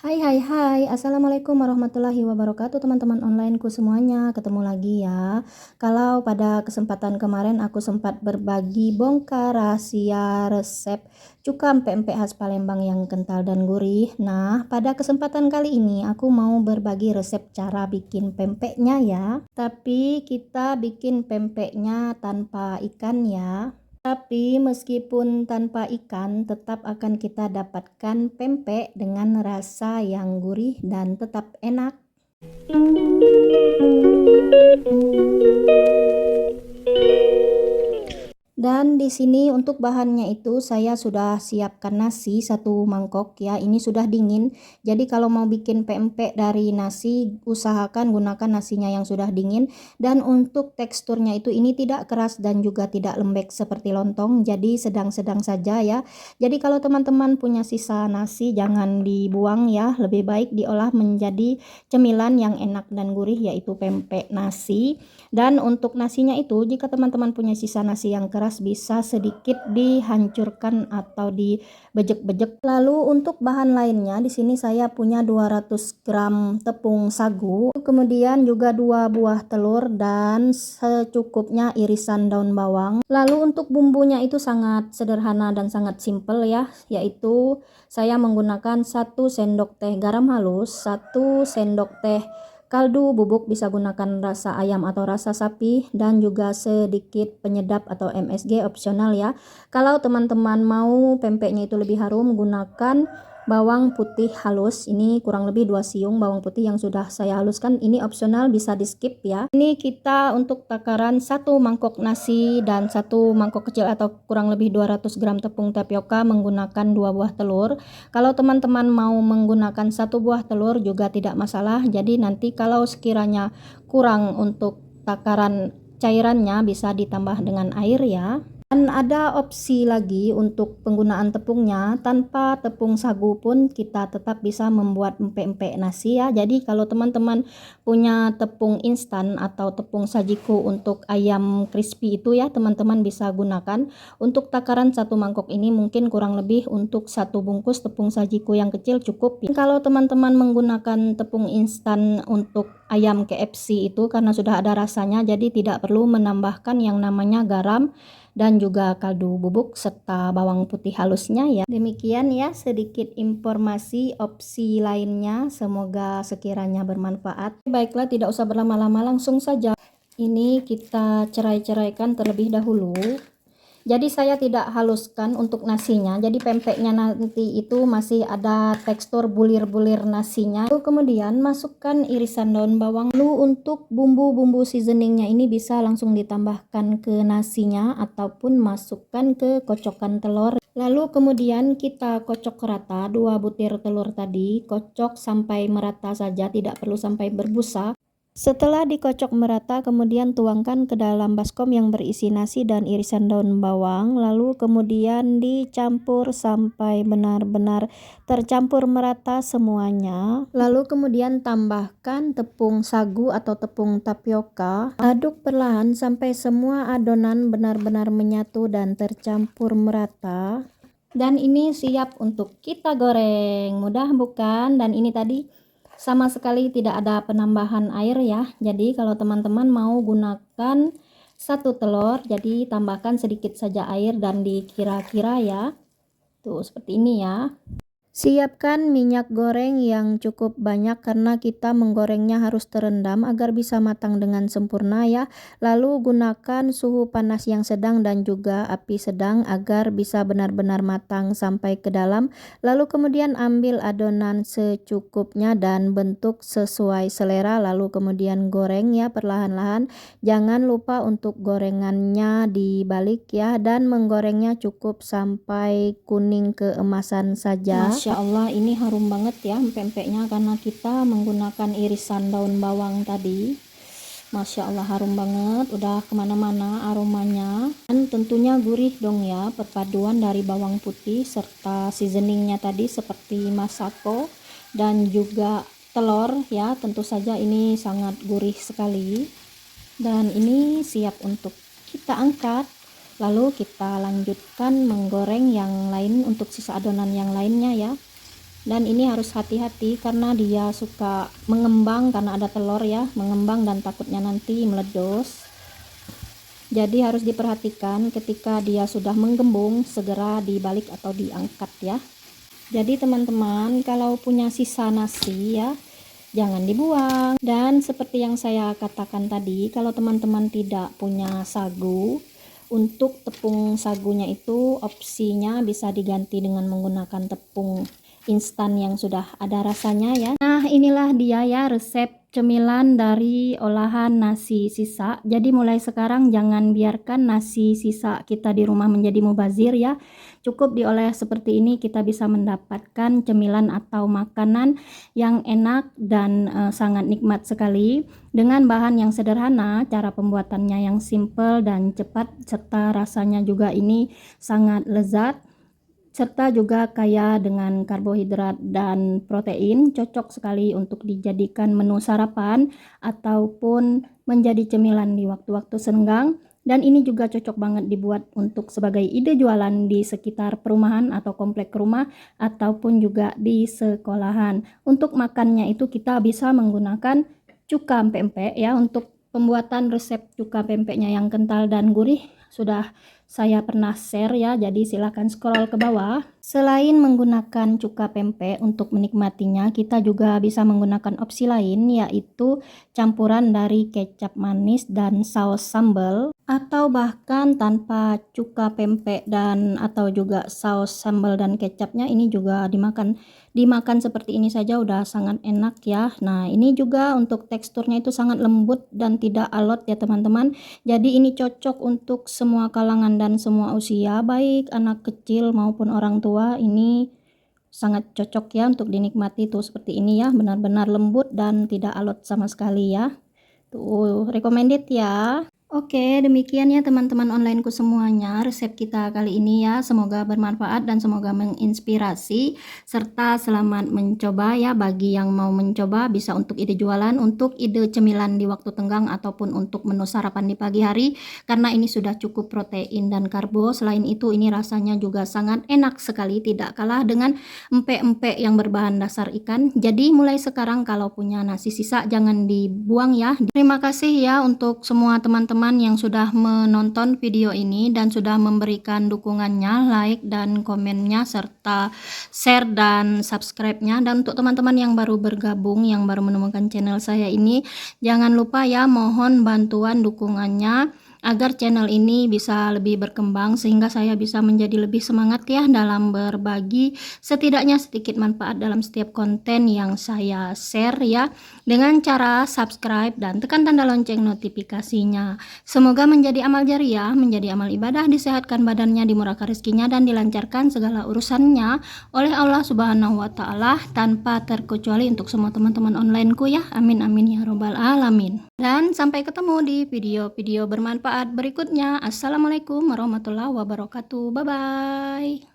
Hai hai hai, Assalamualaikum warahmatullahi wabarakatuh teman-teman onlineku semuanya. Ketemu lagi ya. Kalau pada kesempatan kemarin aku sempat berbagi bongkar rahasia resep cuka empek-empek khas Palembang yang kental dan gurih. Nah, pada kesempatan kali ini aku mau berbagi resep cara bikin pempeknya ya. Tapi kita bikin pempeknya tanpa ikan ya. Tapi meskipun tanpa ikan, tetap akan kita dapatkan pempek dengan rasa yang gurih dan tetap enak. Dan di sini untuk bahannya itu saya sudah siapkan nasi 1 mangkok ya. Ini sudah dingin. Jadi kalau mau bikin pempek dari nasi, usahakan gunakan nasinya yang sudah dingin. Dan untuk teksturnya itu ini tidak keras dan juga tidak lembek seperti lontong. Jadi sedang-sedang saja ya. Jadi kalau teman-teman punya sisa nasi jangan dibuang ya. Lebih baik diolah menjadi cemilan yang enak dan gurih yaitu pempek nasi. Dan untuk nasinya itu jika teman-teman punya sisa nasi yang keras bisa sedikit dihancurkan atau dibejek-bejek. Lalu untuk bahan lainnya di sini saya punya 200 gram tepung sagu, kemudian juga 2 buah telur dan secukupnya irisan daun bawang. Lalu untuk bumbunya itu sangat sederhana dan sangat simple ya, yaitu saya menggunakan 1 sendok teh garam halus, 1 sendok teh kaldu bubuk, bisa gunakan rasa ayam atau rasa sapi, dan juga sedikit penyedap atau MSG opsional ya. Kalau teman-teman mau pempeknya itu lebih harum, gunakan bawang putih halus. Ini kurang lebih 2 siung bawang putih yang sudah saya haluskan. Ini opsional, bisa di skip ya. Ini kita untuk takaran 1 mangkok nasi dan 1 mangkok kecil atau kurang lebih 200 gram tepung tapioka menggunakan 2 buah telur. Kalau teman-teman mau menggunakan 1 buah telur juga tidak masalah. Jadi nanti kalau sekiranya kurang untuk takaran cairannya bisa ditambah dengan air ya. Dan ada opsi lagi untuk penggunaan tepungnya. Tanpa tepung sagu pun kita tetap bisa membuat empek-empek nasi ya. Jadi kalau teman-teman punya tepung instan atau tepung sajiku untuk ayam crispy itu ya, teman-teman bisa gunakan. Untuk takaran 1 mangkok ini mungkin kurang lebih untuk 1 bungkus tepung sajiku yang kecil cukup. Kalau teman-teman menggunakan tepung instan untuk ayam KFC itu karena sudah ada rasanya, jadi tidak perlu menambahkan yang namanya garam dan juga kaldu bubuk serta bawang putih halusnya ya. Demikian ya sedikit informasi opsi lainnya, semoga sekiranya bermanfaat. Baiklah, tidak usah berlama-lama, langsung saja ini kita cerai-ceraikan terlebih dahulu. Jadi saya tidak haluskan untuk nasinya, jadi pempeknya nanti itu masih ada tekstur bulir-bulir nasinya. Lalu kemudian masukkan irisan daun bawang. Lalu untuk bumbu-bumbu seasoningnya ini bisa langsung ditambahkan ke nasinya ataupun masukkan ke kocokan telur. Lalu kemudian kita kocok rata 2 butir telur tadi, kocok sampai merata saja, tidak perlu sampai berbusa. Setelah dikocok merata, kemudian tuangkan ke dalam baskom yang berisi nasi dan irisan daun bawang, lalu kemudian dicampur sampai benar-benar tercampur merata semuanya. Lalu kemudian tambahkan tepung sagu atau tepung tapioka. Aduk perlahan sampai semua adonan benar-benar menyatu dan tercampur merata. Dan ini siap untuk kita goreng. Mudah bukan? Dan ini tadi sama sekali tidak ada penambahan air ya. Jadi kalau teman-teman mau gunakan 1 telur, jadi tambahkan sedikit saja air dan dikira-kira ya. Tuh seperti ini ya. Siapkan minyak goreng yang cukup banyak karena kita menggorengnya harus terendam agar bisa matang dengan sempurna ya. Lalu gunakan suhu panas yang sedang dan juga api sedang agar bisa benar-benar matang sampai ke dalam. Lalu kemudian ambil adonan secukupnya dan bentuk sesuai selera, lalu kemudian goreng ya perlahan-lahan. Jangan lupa untuk gorengannya dibalik ya, dan menggorengnya cukup sampai kuning keemasan saja. Masya Allah, ini harum banget ya pempeknya karena kita menggunakan irisan daun bawang tadi. Masya Allah, harum banget, udah kemana-mana aromanya. Dan tentunya gurih dong ya, perpaduan dari bawang putih serta seasoningnya tadi seperti masako dan juga telur ya. Tentu saja ini sangat gurih sekali. Dan ini siap untuk kita angkat. Lalu kita lanjutkan menggoreng yang lain untuk sisa adonan yang lainnya ya. Dan ini harus hati-hati karena dia suka mengembang karena ada telur ya, mengembang dan takutnya nanti meledos. Jadi harus diperhatikan ketika dia sudah menggembung, segera dibalik atau diangkat ya. Jadi teman-teman, kalau punya sisa nasi ya, jangan dibuang. Dan seperti yang saya katakan tadi, kalau teman-teman tidak punya sagu, untuk tepung sagunya itu opsinya bisa diganti dengan menggunakan tepung instan yang sudah ada rasanya ya. Nah, inilah dia ya resep cemilan dari olahan nasi sisa. Jadi mulai sekarang jangan biarkan nasi sisa kita di rumah menjadi mubazir ya. Cukup diolah seperti ini kita bisa mendapatkan cemilan atau makanan yang enak dan sangat nikmat sekali dengan bahan yang sederhana, cara pembuatannya yang simple dan cepat, serta rasanya juga ini sangat lezat, serta juga kaya dengan karbohidrat dan protein. Cocok sekali untuk dijadikan menu sarapan ataupun menjadi cemilan di waktu-waktu senggang. Dan ini juga cocok banget dibuat untuk sebagai ide jualan di sekitar perumahan atau komplek rumah ataupun juga di sekolahan. Untuk makannya itu kita bisa menggunakan cuka pempek ya. Untuk pembuatan resep cuka pempeknya yang kental dan gurih sudah saya pernah share ya, jadi silahkan scroll ke bawah. Selain menggunakan cuka pempek untuk menikmatinya, kita juga bisa menggunakan opsi lain, yaitu campuran dari kecap manis dan saus sambal, atau bahkan tanpa cuka pempek dan atau juga saus sambal dan kecapnya, ini juga dimakan seperti ini saja udah sangat enak ya. Nah, ini juga untuk teksturnya itu sangat lembut dan tidak alot ya teman-teman. Jadi ini cocok untuk semua kalangan dan semua usia, baik anak kecil maupun orang tua. Ini sangat cocok ya untuk dinikmati tuh seperti ini ya, benar-benar lembut dan tidak alot sama sekali ya. Tuh recommended ya. Oke, demikian ya teman-teman onlineku semuanya resep kita kali ini ya. Semoga bermanfaat dan semoga menginspirasi, serta selamat mencoba ya. Bagi yang mau mencoba bisa untuk ide jualan, untuk ide cemilan di waktu tenggang, ataupun untuk menu sarapan di pagi hari, karena ini sudah cukup protein dan karbo. Selain itu ini rasanya juga sangat enak sekali, tidak kalah dengan empek-empek yang berbahan dasar ikan. Jadi mulai sekarang kalau punya nasi sisa jangan dibuang ya. Terima kasih ya untuk semua teman-teman yang sudah menonton video ini dan sudah memberikan dukungannya, like dan komennya, serta share dan subscribe-nya. Dan untuk teman-teman yang baru bergabung, yang baru menemukan channel saya ini, jangan lupa ya, mohon bantuan dukungannya agar channel ini bisa lebih berkembang, sehingga saya bisa menjadi lebih semangat ya dalam berbagi setidaknya sedikit manfaat dalam setiap konten yang saya share ya, dengan cara subscribe dan tekan tanda lonceng notifikasinya. Semoga menjadi amal jariah, menjadi amal ibadah, disehatkan badannya, dimurahkan rezekinya, dan dilancarkan segala urusannya oleh Allah Subhanahu wa Ta'ala, tanpa terkecuali untuk semua teman-teman onlineku ya. Amin amin ya robbal alamin. Dan sampai ketemu di video-video bermanfaat berikutnya. Assalamualaikum warahmatullahi wabarakatuh. Bye bye.